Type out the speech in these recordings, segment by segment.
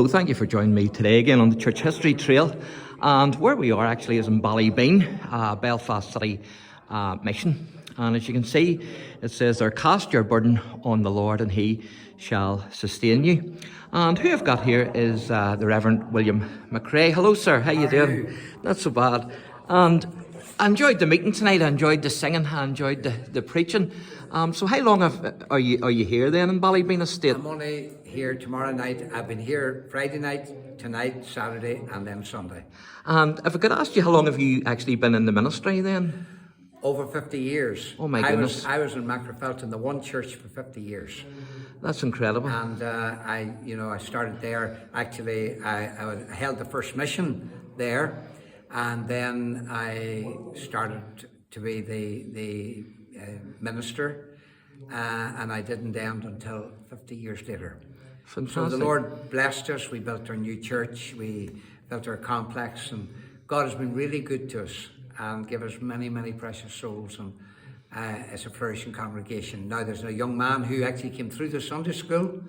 So thank you for joining me today again on the Church History Trail, and where we are actually is in Ballybeen, Belfast City Mission. And as you can see, it says there, cast your burden on the Lord and he shall sustain you. And who I've got here is the Reverend William McCREA. Hello sir, how you doing? Not so bad. And I enjoyed the meeting tonight, I enjoyed the singing, I enjoyed the preaching. So how long are you here then in Ballybeen Estate? I'm only here tomorrow night. I've been here Friday night, tonight, Saturday, and then Sunday. And if I could ask you, how long have you actually been in the ministry then? Over 50 years. Oh my goodness. I was in McCREA in the one church for 50 years. That's incredible. And I started there. Actually, I held the first mission there, and then I started to be the minister, and I didn't end until 50 years later. Fantastic. So the Lord blessed us. We built our new church, we built our complex, and God has been really good to us and give us many, many precious souls, and it's a flourishing congregation. Now there's a young man who actually came through the Sunday school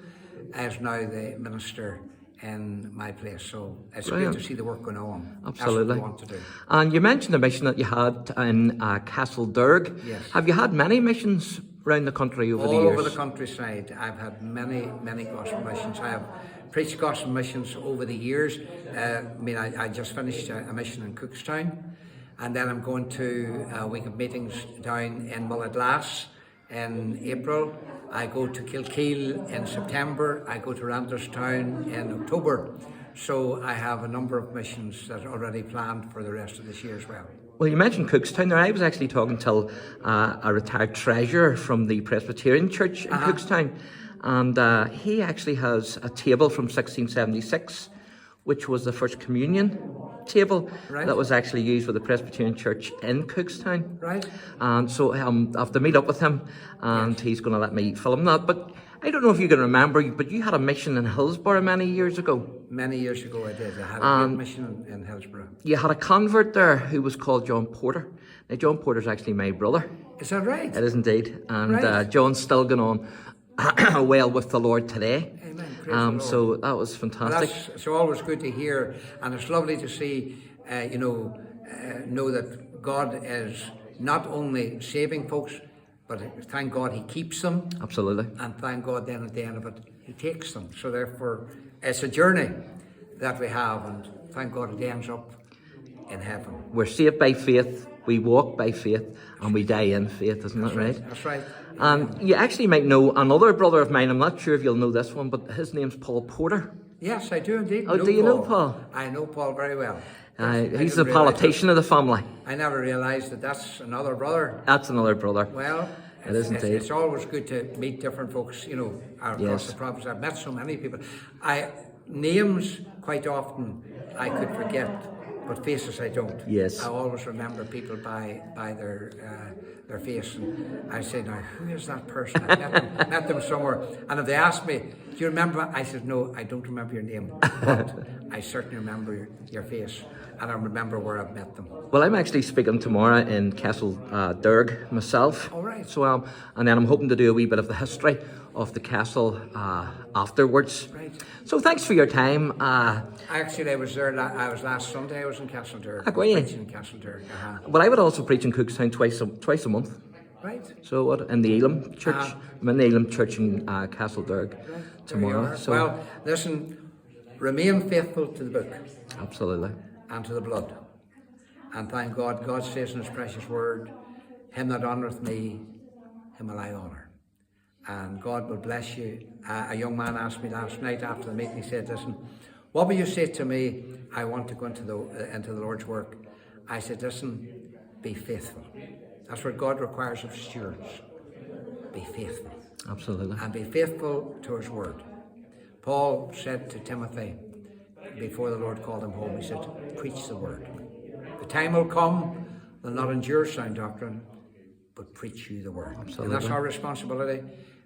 as now the minister in my place, so it's Brilliant. great to see the work going on. Absolutely. That's what we want to do. And you mentioned the mission that you had in Castledurg. Yes. Have you had many missions around the country over the years? All over the countryside. I've had many, many gospel missions. I have preached gospel missions over the years. I just finished a mission in Cookstown, and then I'm going to a week of meetings down in Mulladlass in April. I go to Kilkeel in September. I go to Randerstown in October. So I have a number of missions that are already planned for the rest of this year as well. Well, you mentioned Cookstown there. I was actually talking to a retired treasurer from the Presbyterian Church in Cookstown, and he actually has a table from 1676, which was the first communion table that was actually used with the Presbyterian Church in Cookstown. Right. And so I have to meet up with him, and he's going to let me film that. But I don't know if you can remember, but you had a mission in Hillsborough many years ago. Many years ago I did. I had a great mission in Hillsborough. You had a convert there who was called John Porter. Now, John Porter's actually my brother. Is that right? It is indeed. And Right. John's still going on well with the Lord today. Amen. Praise the Lord. So that was fantastic. It's always good to hear, and it's lovely to see, know that God is not only saving folks, but thank God he keeps them. Absolutely. And thank God then at the end of it, he takes them. So therefore, it's a journey that we have, and thank God it ends up in heaven. We're saved by faith, we walk by faith, and we die in faith, isn't that right? That's right. And you actually might know another brother of mine, I'm not sure if you'll know this one, but his name's Paul Porter. Yes, I do indeed. Oh, do you know Paul? I know Paul very well. He's the politician of the family. I never realised that that's another brother. That's another brother. Well, It is indeed. it's always good to meet different folks, across the province. I've met so many people. Names, quite often, I could forget, but faces I don't. Yes. I always remember people by their face, and I say, now, who is that person? I met them somewhere, and if they ask me, do you remember? I said, no, I don't remember your name, but I certainly remember your face, and I remember where I've met them. Well, I'm actually speaking tomorrow in Castledurg myself. All right. So, and then I'm hoping to do a wee bit of the history of the castle afterwards. Right. So thanks for your time. Actually, I was there. I was last Sunday. I was in Castledurg. Were you? Preaching in Castledurg. Well, I would also preach in Cookstown twice a month. Right. So what, in the Elam Church? I'm in the Elam Church in Castledurg tomorrow. So Well, listen, remain faithful to the book absolutely. and to the blood. And thank God, God says in his precious word, him that honoureth me, him will I honour. And God will bless you. A young man asked me last night after the meeting, he said, listen, what will you say to me? I want to go into the Lord's work. I said, listen, be faithful. That's what God requires of stewards. Be faithful. Absolutely. And be faithful to his word. Paul said to Timothy, before the Lord called him home, he said, preach the word. The time will come, they'll not endure sound doctrine, but preach you the word. Absolutely. And that's our responsibility.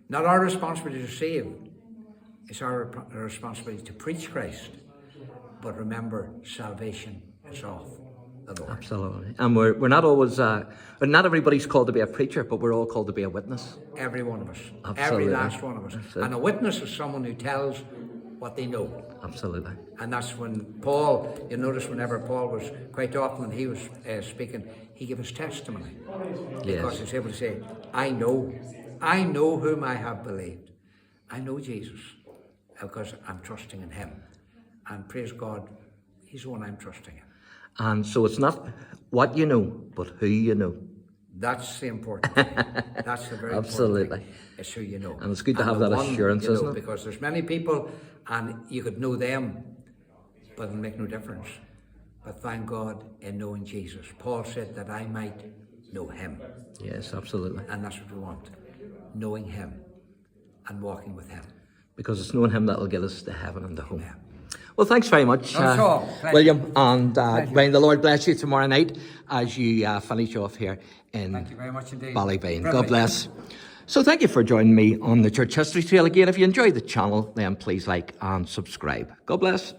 Not our responsibility to save. It's our responsibility to preach Christ. But remember, salvation is of the Lord. Absolutely. And we're not always, not everybody's called to be a preacher, but we're all called to be a witness. Every one of us. Absolutely. Every last one of us. And a witness is someone who tells what they know. Absolutely. And that's when Paul, you notice whenever Paul was, quite often when he was speaking, he gave his testimony. Because Yes. he's able to say, I know whom I have believed. I know Jesus because I'm trusting in him. And praise God, he's the one I'm trusting in. And so it's not what you know, but who you know. That's the important thing. That's the very Absolutely. important thing. It's who you know. And it's good to have the that one assurance, you know, isn't it? Because there's many people, and you could know them, but it'll make no difference. But thank God in knowing Jesus. Paul said that I might know him. Yes, absolutely. And that's what we want. Knowing him and walking with him. Because it's knowing him that'll get us to heaven and to home. Yeah. Well, thanks very much, Not at all. Pleasure. William. And Pleasure. may the Lord bless you tomorrow night as you finish off here in Thank you very much indeed. Ballybeen. God Privilege. bless. So thank you for joining me on the Church History Trail again. If you enjoyed the channel, then please like and subscribe. God bless.